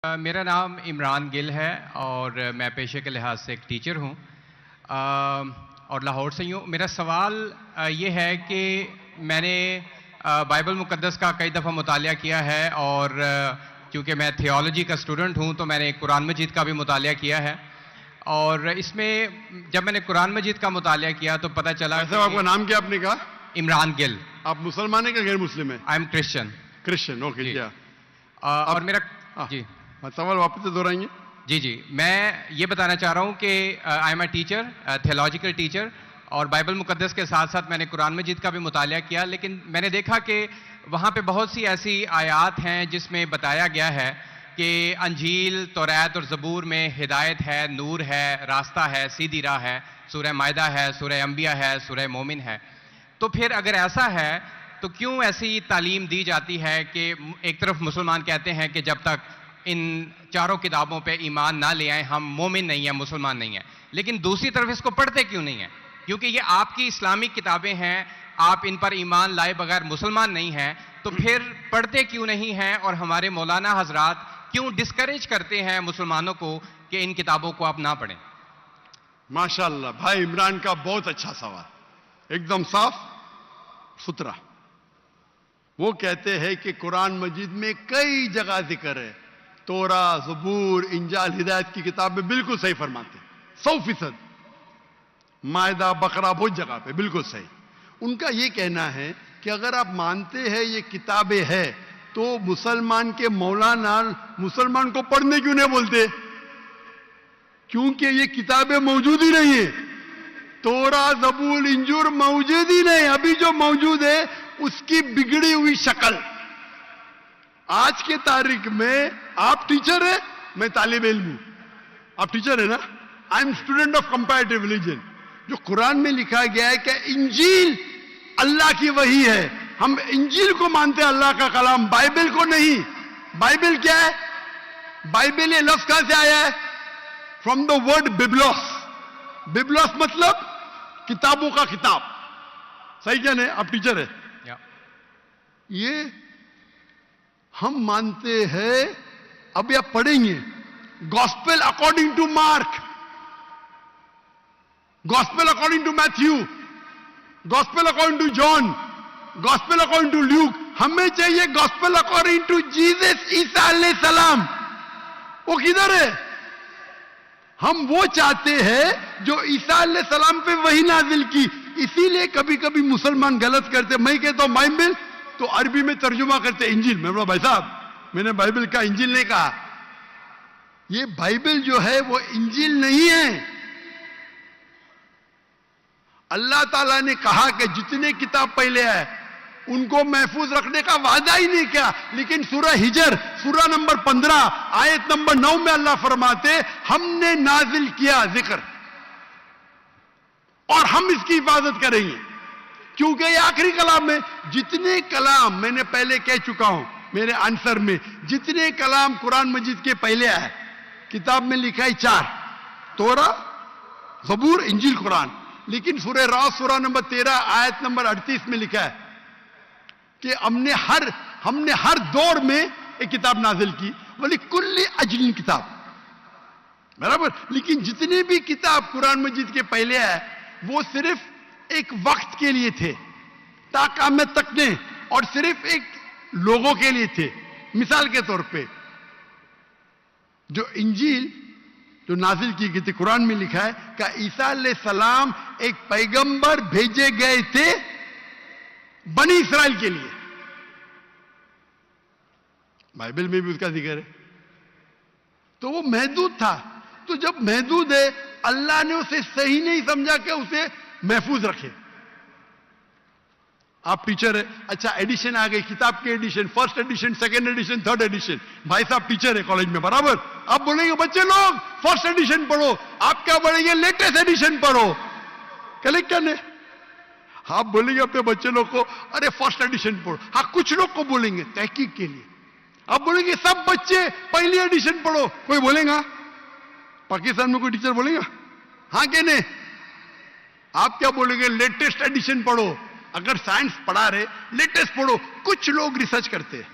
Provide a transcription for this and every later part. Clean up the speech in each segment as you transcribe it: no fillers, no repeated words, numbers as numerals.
मेरा नाम इमरान गिल है और मैं पेशे के लिहाज से एक टीचर हूँ और लाहौर से ही हूँ। मेरा सवाल ये है कि मैंने बाइबल मुक़द्दस का कई दफ़ा मुतालिया किया है और क्योंकि मैं थियोलॉजी का स्टूडेंट हूँ तो मैंने कुरान मजीद का भी मुतालिया किया है। और इसमें जब मैंने कुरान मजीद का मुतालिया किया तो पता चला। आपका नाम क्या आपने कहा? इमरान गिल। आप मुसलमान हैं कि गैर मुस्लिम हैं? I am Christian. Christian, okay. क्या और मेरा जी सवाल वापस से दोहराएंगे? जी मैं ये बताना चाह रहा हूँ कि I am a teacher, theological teacher, और बाइबल मुक़द्दस के साथ साथ मैंने कुरान मजीद का भी मुतालिया किया। लेकिन मैंने देखा कि वहाँ पे बहुत सी ऐसी आयात हैं जिसमें बताया गया है कि अंजील, तौरात और ज़बूर में हिदायत है, नूर है, रास्ता है, सीधी राह है, सूरह मायदा है, सूरह अंबिया है, सूरह मोमिन है। तो फिर अगर ऐसा है तो क्यों ऐसी तालीम दी जाती है कि एक तरफ मुसलमान कहते हैं कि जब तक इन चारों किताबों पे ईमान ना ले आए हम मोमिन नहीं हैं, मुसलमान नहीं हैं, लेकिन दूसरी तरफ इसको पढ़ते क्यों नहीं हैं? क्योंकि ये आपकी इस्लामिक किताबें हैं, आप इन पर ईमान लाए बगैर मुसलमान नहीं हैं, तो फिर पढ़ते क्यों नहीं हैं? और हमारे मौलाना हजरात क्यों डिस्करेज करते हैं मुसलमानों को कि इन किताबों को आप ना पढ़ें? माशाअल्लाह, भाई इमरान का बहुत अच्छा सवाल, एकदम साफ सुथरा। वो कहते हैं कि कुरान मजीद में कई जगह जिक्र है, तोरा, ज़बूर, इंजाल, हिदायत की किताब में बिल्कुल सही फरमाते, 100%। मायदा, बकरा, बहुत जगह पे बिल्कुल सही। उनका ये कहना है कि अगर आप मानते हैं ये किताबें हैं तो मुसलमान के मौलाना मुसलमान को पढ़ने क्यों नहीं बोलते? क्योंकि ये किताबें मौजूद ही नहीं है। तोरा, ज़बूर, इंजूर मौजूद ही नहीं। अभी जो मौजूद है उसकी बिगड़ी हुई शक्ल। आज के तारीख में आप टीचर है, मैं तालिब इल्म हूं। आप टीचर है ना? I am student of comparative religion. जो कुरान में लिखा गया है कि इंजील अल्लाह की वही है, हम इंजील को मानते हैं, अल्लाह का कलाम, बाइबल को नहीं। बाइबल क्या है? बाइबल ये लफ्ज कहां से आया है? From the word Byblos. Byblos मतलब किताबों का किताब। सही क्या नहीं? आप टीचर है। ये हम मानते हैं। अभी आप पढ़ेंगे gospel according to Mark, gospel according to Matthew, gospel according to John, gospel according to Luke. हमें चाहिए gospel according to Jesus Isa अलैहि सलाम। वो किधर है? हम वो चाहते हैं जो ईसा अलैहि सलाम पे वही नाजिल की। इसीलिए कभी कभी मुसलमान गलत करते। मैं कहता हूं बाइबल, तो अरबी में तर्जुमा करते इंजील। मैं बोला भाई साहब, मैंने बाइबल का इंजील नहीं कहा। ये बाइबल जो है वो इंजील नहीं है। अल्लाह ताला ने कहा कि जितने किताब पहले है उनको महफूज रखने का वादा ही नहीं किया। लेकिन सूरह हिजर, सूरह नंबर 15 आयत नंबर 9 में अल्लाह फरमाते हमने नाजिल किया जिक्र और हम इसकी हिफाजत करेंगे, क्योंकि ये आखिरी कलाम है। जितने कलाम मैंने पहले कह चुका हूं मेरे आंसर में, जितने कलाम कुरान मजीद के पहले आए किताब में लिखा है 4, तोरा, ज़बूर, इंजील, कुरान। लेकिन सूरह रास सूरह नंबर 13 आयत नंबर 38 में लिखा है कि हमने हर दौर में एक किताब नाजिल की, वली कुल्ली अजलिन किताब, बराबर। लेकिन जितने भी किताब कुरान मजीद के पहले आए वो सिर्फ एक वक्त के लिए थे, ताकाम तकने, और सिर्फ एक लोगों के लिए थे। मिसाल के तौर पे जो इंजील जो नाजिल की गई थी, कुरान में लिखा है कि ईसा अलैहि सलाम एक पैगंबर भेजे गए थे बनी इस्राइल के लिए। बाइबल में भी उसका जिक्र है। तो वो महदूद था। तो जब महदूद है, अल्लाह ने उसे सही नहीं समझा कि उसे महफूज रखे। आप टीचर है, अच्छा एडिशन आ गई, किताब के edition, first edition, second edition, third edition. भाई साहब टीचर है कॉलेज में, बराबर। आप बोलेंगे बच्चे लोग फर्स्ट एडिशन पढ़ो, आप क्या बोलेंगे लेटेस्ट एडिशन पढ़ो, कलेक्टर ने। आप बोलेंगे अपने बच्चे लोग को अरे फर्स्ट एडिशन पढ़ो। हाँ, कुछ लोग को बोलेंगे तहकीक के लिए। आप बोलेंगे सब बच्चे पहली एडिशन पढ़ो, कोई बोलेगा? पाकिस्तान में कोई टीचर बोलेगा? हाँ कि नहीं? आप क्या बोलेंगे? लेटेस्ट एडिशन पढ़ो। अगर साइंस पढ़ा रहे लेटेस्ट पढ़ो। कुछ लोग रिसर्च करते हैं,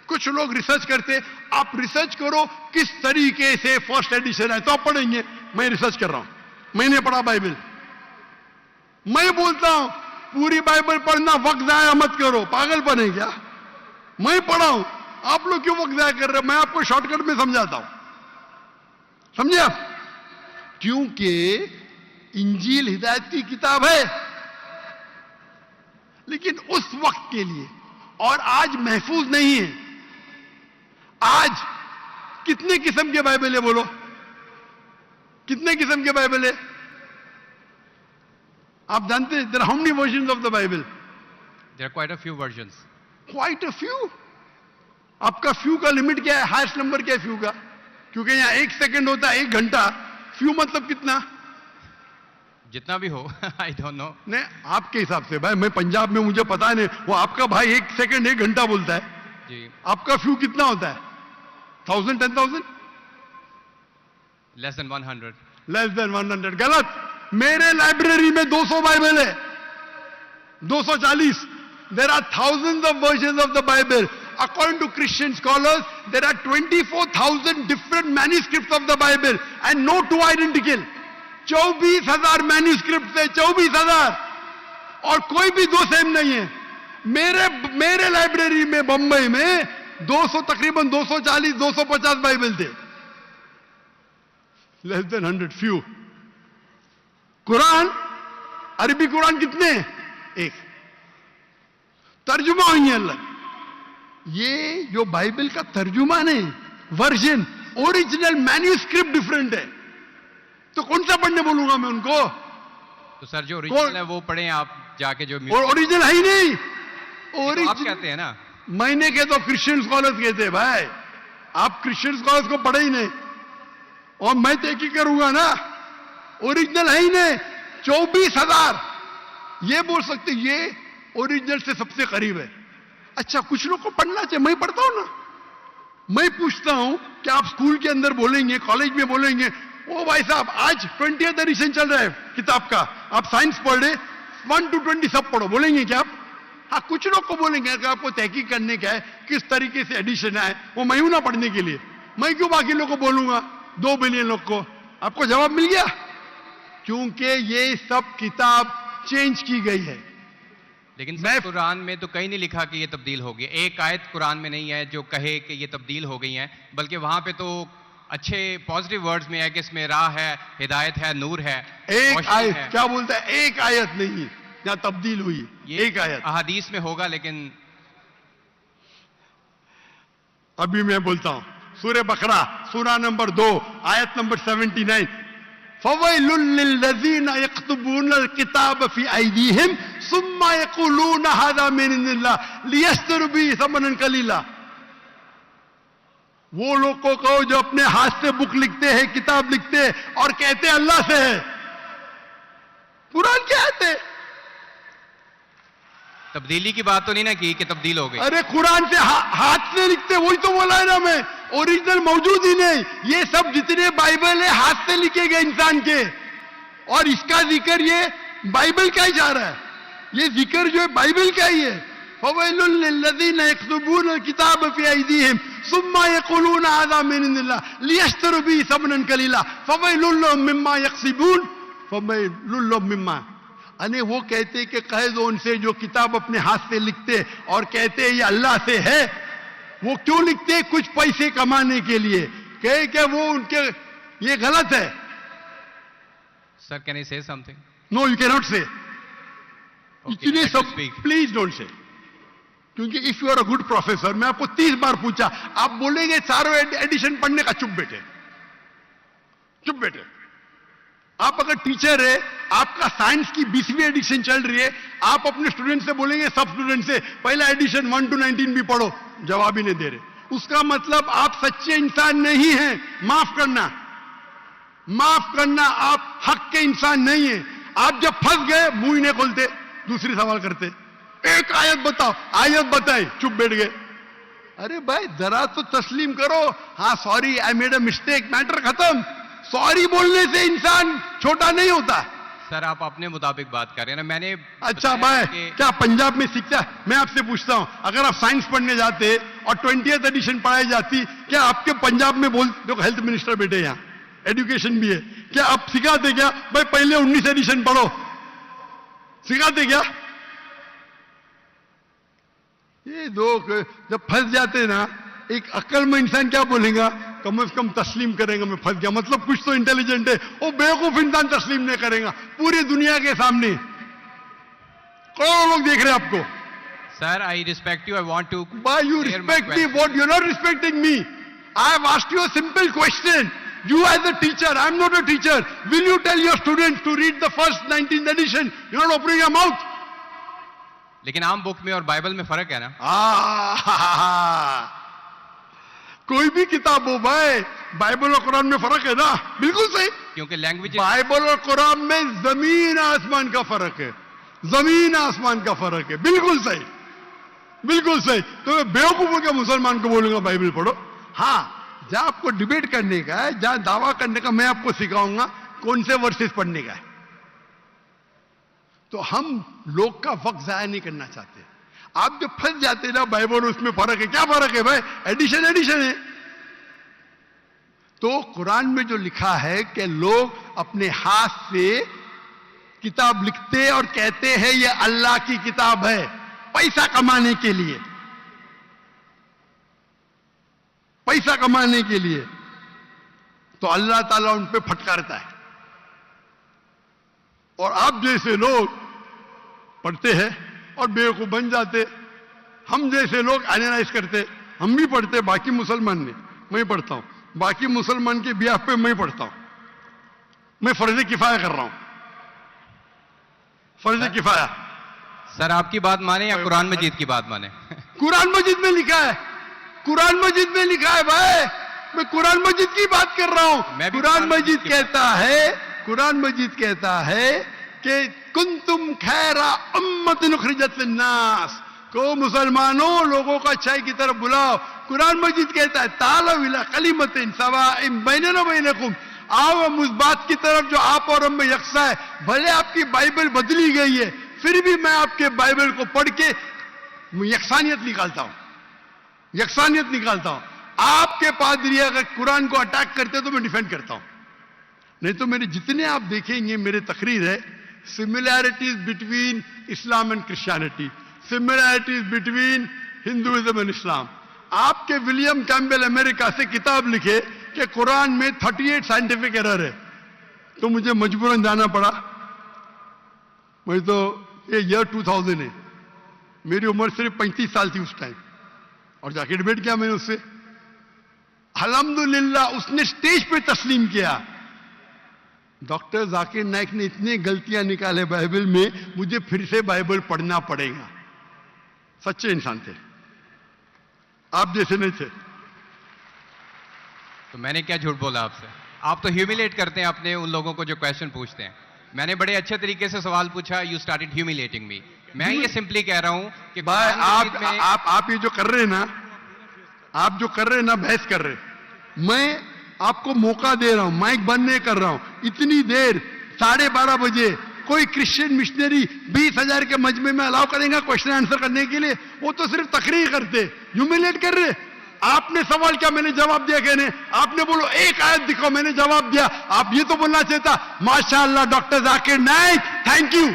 कुछ लोग रिसर्च करते, आप रिसर्च करो किस तरीके से फर्स्ट एडिशन है तो आप पढ़ेंगे। मैं रिसर्च कर रहा हूं, मैंने पढ़ा बाइबल। मैं बोलता हूं पूरी बाइबल पढ़ना वक्त जाया मत करो, पागलपन है क्या? मैं पढ़ा हूं, आप लोग क्यों वक्त जाया कर रहे हो? मैं आपको शॉर्टकट में समझाता हूं, समझे आप? क्योंकि इंजील हिदायत की किताब है, लेकिन उस वक्त के लिए, और आज महफूज नहीं है। आज कितने किस्म के बाइबल है बोलो? कितने किस्म के बाइबल है? आप जानते हैं there are how many versions of the Bible? There are quite a few versions. Quite a few. आपका फ्यू का लिमिट क्या है? हाईएस्ट नंबर क्या है फ्यू का? क्योंकि यहां 1 सेकंड होता है 1 घंटा, फ्यू मतलब कितना? जितना भी हो आई डोंट नो। नहीं, आपके हिसाब से भाई, मैं पंजाब में, मुझे पता नहीं, वो आपका भाई 1 सेकंड 1 घंटा बोलता है जी। आपका फ्यू कितना होता है? 1000, 10,000? Less than 100। Less than 100। गलत। मेरे लाइब्रेरी में 200 बाइबल है, 240। There are thousands of versions of the Bible. According to Christian scholars, there are 24,000 different manuscripts of the Bible and no two identical. 24,000 manuscript है, 24,000, और कोई भी दो सेम नहीं है। मेरे लाइब्रेरी में बंबई में 200, तकरीबन 240, 250 बाइबल थे। Less than 100, few. कुरान, अरबी कुरान कितने? 1। तर्जुमा हुई है अलग। ये जो बाइबल का तर्जुमा नहीं, वर्जन, ओरिजिनल मैन्यूस्क्रिप्ट डिफरेंट है। तो कौन सा पढ़ने बोलूंगा मैं उनको? तो सर जो ओरिजिनल है वो पढ़ें आप जाके, जो ओरिजिनल है ही नहीं। तो आप कहते हैं ना, मैंने कहता हूं, क्रिश्चियन स्कॉलर्स कहते हैं। भाई आप क्रिश्चियन स्कॉलर्स को पढ़े ही नहीं, और मैं तो एक ही करूंगा ना। ओरिजिनल है ही नहीं। 24,000 ये बोल सकते ये ओरिजिनल से सबसे करीब है। अच्छा, कुछ लोग को पढ़ना चाहिए, मैं पढ़ता हूं ना। मैं पूछता हूं कि आप स्कूल के अंदर बोलेंगे, कॉलेज में बोलेंगे, ओ भाई साहब आज 20th एडिशन चल रहा है किताब का, आप साइंस पढ़ रहे, 1 to 20 सब पढ़ो, बोलेंगे क्या आप? हाँ, कुछ लोग को बोलेंगे कि आपको तहकीक करने का है किस तरीके से एडिशन है, वो मैं हूं ना पढ़ने के लिए। मैं क्यों बाकी लोग को बोलूंगा, 2 बिलियन लोग को? आपको जवाब मिल गया। क्योंकि ये सब किताब चेंज की गई है। लेकिन सर कुरान में तो कहीं नहीं लिखा कि ये तब्दील हो गई। एक आयत कुरान में नहीं है जो कहे कि ये तब्दील हो गई है, बल्कि वहां पे तो अच्छे पॉजिटिव वर्ड्स में है कि इसमें राह है, हिदायत है, नूर है। एक आयत है। क्या बोलता है? एक आयत नहीं जहां तब्दील हुई, एक आयत। अहादीस में होगा, लेकिन अभी मैं बोलता हूं, सूरह बकरा, सूरा नंबर 2, आयत नंबर 79। फवैलुल लिल्लज़ीना यक्तुबूनल किताब फी अयदीहिम सुम्मा यक़ूलूना हाज़ा मिन इंदिल्लाह लियश्तरू बिही समनन कलीला। वो लोग को कहो जो अपने हाथ से बुक लिखते हैं, किताब लिखते हैं, और कहते हैं अल्लाह से है। कुरान क्या है? तब्दीली की बात तो नहीं ना की कि तब्दील हो गई। अरे कुरान से हाथ से लिखते, वही तो बोला है ना मैं। ओरिजिनल मौजूद ही नहीं। ये सब जितने बाइबल है हाथ से लिखे गए इंसान के, और इसका जिक्र ये बाइबल का ही जा रहा है। ये जिक्र जो है बाइबल का ही है। फवैलुल लिल्लज़ीना यक्तुबूनल किताब फी अयदीहिम सुम्मा यक़ूलूना हाज़ा मिन इंदिल्लाह लियश्तरू बिही समनन कलीला फवैलुल लहुम मिम्मा यक्सिबून फवैलुल लहुम मिम्मा। अने वो कहते कि कह दो उनसे जो किताब अपने हाथ से लिखते और कहते ये अल्लाह से है। वो क्यों लिखते? कुछ पैसे कमाने के लिए। कहे कि वो उनके, ये गलत है। Sir can I say something? No, you can not say. इतने सब speak. Please don't say. क्योंकि if you are a good professor, मैं आपको 30 बार पूछा, आप बोलेंगे चारों एडिशन पढ़ने का, चुप बेटे, चुप बेटे। आप अगर टीचर है, आपका साइंस की 20वीं एडिशन चल रही है, आप अपने स्टूडेंट से बोलेंगे, सब स्टूडेंट से पहला एडिशन 1 to 19 भी पढ़ो, जवाब ही नहीं दे रहे। उसका मतलब आप सच्चे इंसान नहीं हैं। माफ करना, माफ करना, आप हक के इंसान नहीं हैं। आप जब फंस गए मुंह ही नहीं खोलते, दूसरी सवाल करते। एक आयत बताओ, आयत बताए, चुप बैठ गए। अरे भाई जरा तो तस्लीम करो, हाँ sorry I made a mistake, matter खत्म। सॉरी बोलने से इंसान छोटा नहीं होता। सर आप अपने मुताबिक बात कर रहे हैं ना, मैंने अच्छा भाई क्या पंजाब में सीखता है? मैं आपसे पूछता हूं, अगर आप साइंस पढ़ने जाते और 20th एडिशन पढ़ाई जाती, क्या आपके पंजाब में बोल देखो हेल्थ मिनिस्टर बैठे यहाँ, एजुकेशन भी है, क्या आप सिखाते क्या भाई पहले 19 एडिशन पढ़ो, सिखाते क्या? ये लोग जब फंस जाते ना, एक अक्लमंद इंसान क्या बोलेगा, कम से कम तस्लीम करेगा मैं फंस गया, मतलब कुछ तो इंटेलिजेंट है। वो बेवकूफ इंसान तस्लीम नहीं करेगा पूरी दुनिया के सामने, करोड़ों लोग देख रहे हैं आपको। Sir, I respect you. I want to. Why you clear my respect me? question. What? You're not respecting me. I have asked you a simple question. You as a teacher, I'm not a teacher. Will you tell your students to read the first 19th edition? You're not opening your mouth. लेकिन आम book में और Bible में फर्क है ना? कोई भी किताब हो भाई, बाइबल और कुरान में फर्क है ना? बिल्कुल सही। क्योंकि लैंग्वेज बाइबल और कुरान में जमीन आसमान का फर्क है, जमीन आसमान का फर्क है। बिल्कुल सही, बिल्कुल सही। तो मैं बेवकूफों के मुसलमान को बोलूंगा बाइबल पढ़ो। हाँ, जहां आपको डिबेट करने का है, जहां दावा करने का, मैं आपको सिखाऊंगा कौन से वर्सेस पढ़ने का है। तो हम लोग का वक्त जाया नहीं करना चाहते। आप जो फंस जाते ना बाइबल, उसमें फर्क है। क्या फर्क है भाई? एडिशन एडिशन है। तो कुरान में जो लिखा है कि लोग अपने हाथ से किताब लिखते और कहते हैं ये अल्लाह की किताब है, पैसा कमाने के लिए, पैसा कमाने के लिए, तो अल्लाह ताला उन पे फटकारता है। और आप जैसे लोग पढ़ते हैं और बेवकूफ बन जाते, हम जैसे लोग एनालाइज करते, हम भी पढ़ते, बाकी मुसलमान ने, मैं पढ़ता हूं, बाकी मुसलमान के ब्याह पे मैं पढ़ता हूं, मैं फर्ज किफाया कर रहा हूं, फर्ज किफाया। सर आपकी बात माने या कुरान मजीद की बात माने? कुरान मजीद में लिखा है, कुरान मजीद में लिखा है भाई, मैं कुरान मजीद की बात कर रहा हूं। कुरान मजीद कहता है, कुरान मजीद कहता है कि कुंतुम खैरा उम्मतिन उखरिजत लिन्नास, को मुसलमानों लोगों को अच्छाई की तरफ बुलाओ। कुरान मजीद कहता है तालव इला कलिमतिन सवाइन बैनना बैनकुम, आओ हम उस बात की तरफ जो आप और हम में यकसा है। भले आपकी बाइबल बदली गई है, फिर भी मैं आपके बाइबल को पढ़ के यकसानियत निकालता हूं, यकसानियत निकालता हूं। आपके पादरी अगर कुरान को अटैक करते तो मैं डिफेंड करता हूं, नहीं तो मेरे जितने आप देखेंगे मेरे तकरीर है, similarities between Islam and Christianity, similarities between Hinduism and Islam. आपके विलियम कैम्बेल अमेरिका से किताब लिखे कि कुरान में 38 साइंटिफिक एरर है, तो मुझे मजबूरन जाना पड़ा। मैं तो ये ईयर 2000 है, मेरी उम्र सिर्फ 35 साल थी उस टाइम, और जाके डिबेट किया मैंने उससे। अल्हम्दुलिल्लाह उसने स्टेज पे तस्लीम किया। डॉक्टर जाकिर नाइक ने इतनी गलतियां निकाले बाइबल में, मुझे फिर से बाइबल पढ़ना पड़ेगा। सच्चे इंसान थे, आप जैसे नहीं थे। तो मैंने क्या झूठ बोला आपसे? आप तो ह्यूमिलेट करते हैं अपने उन लोगों को जो क्वेश्चन पूछते हैं। मैंने बड़े अच्छे तरीके से सवाल पूछा, यू स्टार्टेड ह्यूमिलेटिंग मी। मैं ये सिंपली कह रहा हूं कि भाई आप ये जो कर रहे हैं ना, आप जो कर रहे हैं ना, बहस कर रहे हैं, मैं आपको मौका दे रहा हूं, माइक बंद नहीं कर रहा हूं। इतनी देर 12:30 बजे कोई क्रिश्चियन मिशनरी 20,000 के मजमे में अलाउ करेगा क्वेश्चन आंसर करने के लिए? वो तो सिर्फ तकरीर करते, ह्यूमिलेट कर रहे। आपने सवाल किया, मैंने जवाब दिया। कहने आपने बोलो एक आयत दिखाओ, मैंने जवाब दिया। आप ये तो बोलना चाहिए था माशाअल्लाह doctor Zakir Naik thank you.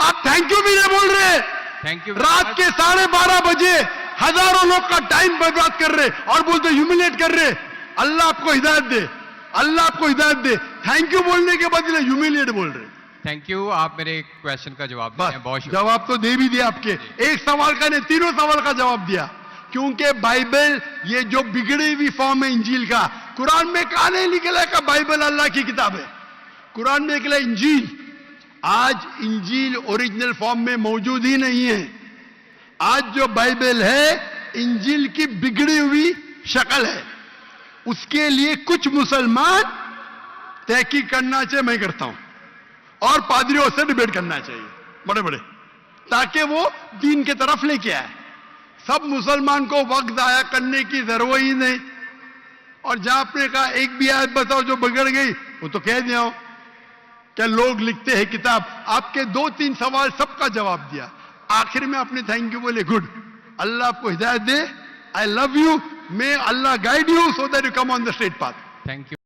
आप थैंक यू भी नहीं बोल रहे। Thank you. रात के 12:30 बजे हजारों लोग का टाइम बर्बाद कर रहे और बोलते ह्यूमिलेट कर रहे। अल्लाह आपको हिदायत दे, अल्लाह आपको हिदायत दे। थैंक यू बोलने के बदले ह्यूमिलेट बोल रहे। थैंक यू, आप मेरे क्वेश्चन का जवाब दिए हैं, बहुत शुक्रिया। जवाब तो दे भी दिया आपके, एक सवाल का नहीं, तीनों सवाल का जवाब दिया। क्योंकि बाइबल ये जो बिगड़ी हुई फॉर्म है इंजील का, कुरान में कहा नहीं निकला का बाइबल अल्लाह की किताब है। कुरान में निकला इंजील। आज इंजील ओरिजिनल फॉर्म में मौजूद ही नहीं है। आज जो बाइबल है इंजील की बिगड़ी हुई शक्ल है। उसके लिए कुछ मुसलमान तहकीक करना चाहिए, मैं करता हूं, और पादरियों से डिबेट करना चाहिए बड़े बड़े, ताकि वो दीन की तरफ लेके आए। सब मुसलमान को वक्त जाया करने की जरूरत ही नहीं। और जहां आपने कहा एक भी आयत बताओ जो बिगड़ गई, वो तो कह दिया हूं क्या लोग लिखते हैं किताब। आपके 2-3 सवाल सबका जवाब दिया। आखिर में आपने थैंक यू बोले, गुड, अल्लाह आपको हिदायत दे। I love you. May Allah guide you so that you come on the straight path. Thank you.